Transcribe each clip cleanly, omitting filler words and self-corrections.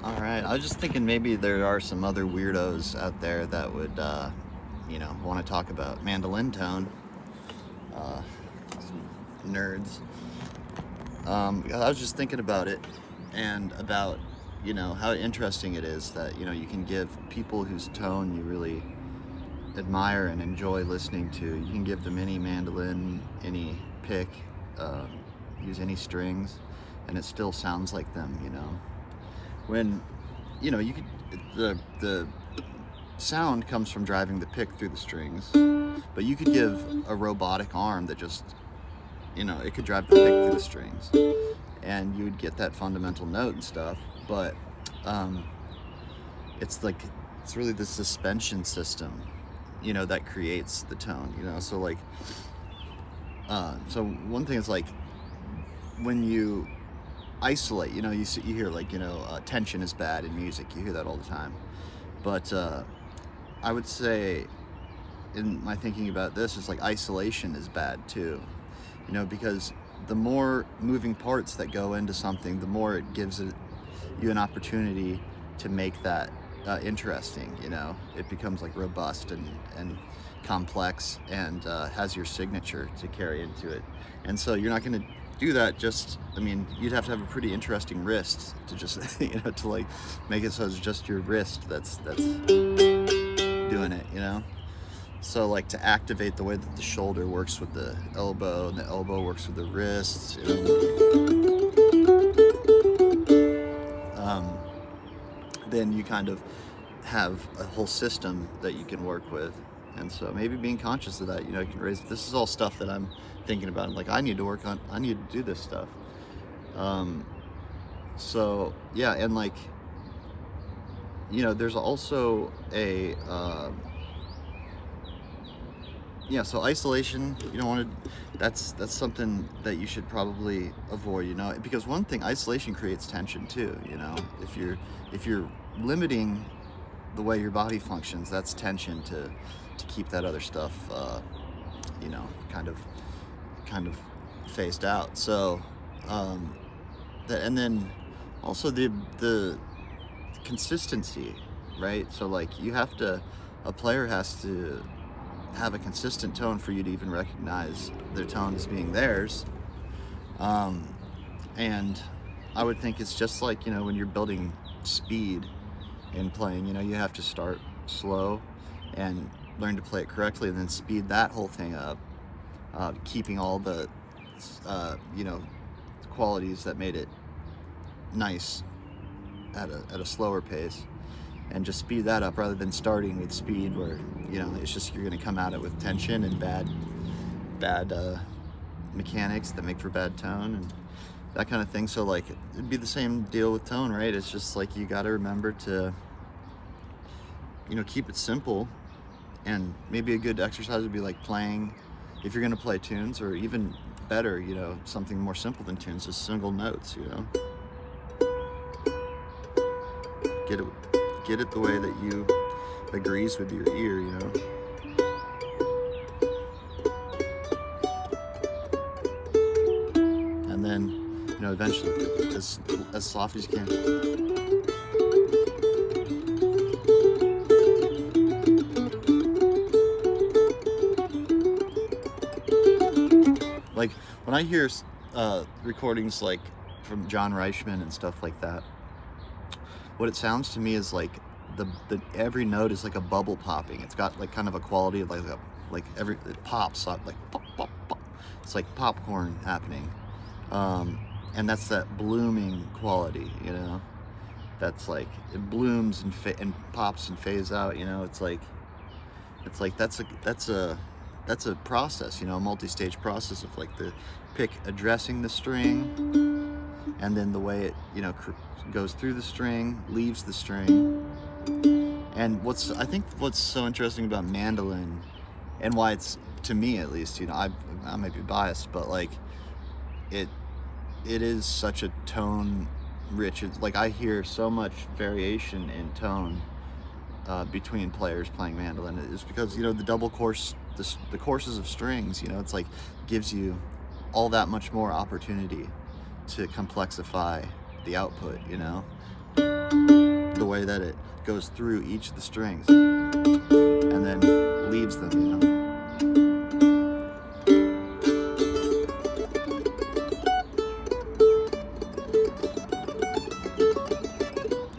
All right. I was just thinking maybe there are some other weirdos out there that would, want to talk about mandolin tone. Some nerds. I was just thinking about it and about, how interesting it is that, you can give people whose tone you really admire and enjoy listening to, you can give them any mandolin, any pick, um, use any strings, and it still sounds like them. When you could the sound comes from driving the pick through the strings, but you could give a robotic arm that just it could drive the pick through the strings, and you would get that fundamental note and stuff. But um, it's really the suspension system that creates the tone. So one thing is like when you isolate, you hear like tension is bad in music, you hear that all the time. But I would say, in my thinking about this, is like isolation is bad too, because the more moving parts that go into something, the more it gives you an opportunity to make that interesting. It becomes like robust and complex, and has your signature to carry into it. And so you're not going to do that you'd have to have a pretty interesting wrist to just to like make it so it's just your wrist that's doing it. So like to activate the way that the shoulder works with the elbow and the elbow works with the wrist, then you kind of have a whole system that you can work with. And so maybe being conscious of that, you can raise, this is all stuff that I'm thinking about. I'm like, I need to do this stuff. So yeah. And like, there's also so isolation, you don't want to, that's something that you should probably avoid, because one thing, isolation creates tension too, if you're limiting the way your body functions, that's tension to keep that other stuff, kind of phased out. So, and then also the consistency, right? So like a player has to have a consistent tone for you to even recognize their tone as being theirs. And I would think it's just like, when you're building speed in playing, you have to start slow and learn to play it correctly, and then speed that whole thing up, keeping all the, qualities that made it nice at a slower pace, and just speed that up rather than starting with speed where, it's just, you're going to come at it with tension and bad mechanics that make for bad tone and that kind of thing. So like, it'd be the same deal with tone, right? It's just like, you got to remember to, keep it simple. And maybe a good exercise would be like playing, if you're going to play tunes, or even better, something more simple than tunes, just single notes, get it the way that you agrees with your ear, and then, eventually, as soft as you can. Like when I hear recordings like from John Reichman and stuff like that, what it sounds to me is like the every note is like a bubble popping. It's got like kind of a quality of it pops up like pop pop pop. It's like popcorn happening, and that's that blooming quality. That's like it blooms and pops and fades out. It's like that's a process, a multi-stage process of like the pick addressing the string, and then the way it, goes through the string, leaves the string. And I think what's so interesting about mandolin, and why it's, to me at least, I might be biased, but like it is such a tone rich. It's like I hear so much variation in tone between players playing mandolin. Is because the double course, the courses of strings, it's like gives you all that much more opportunity to complexify the output. way that it goes through each of the strings and then leaves them, you know.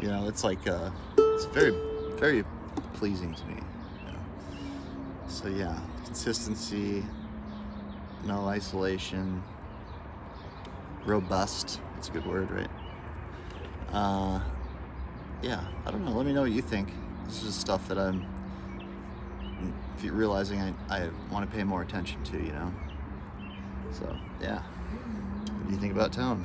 You know, it's like it's very, very pleasing to me. You know? So yeah, consistency, no isolation, robust. That's a good word, right? Yeah, I don't know. Let me know what you think. This is just stuff that I'm realizing I want to pay more attention to, you know? So, yeah. What do you think about tone?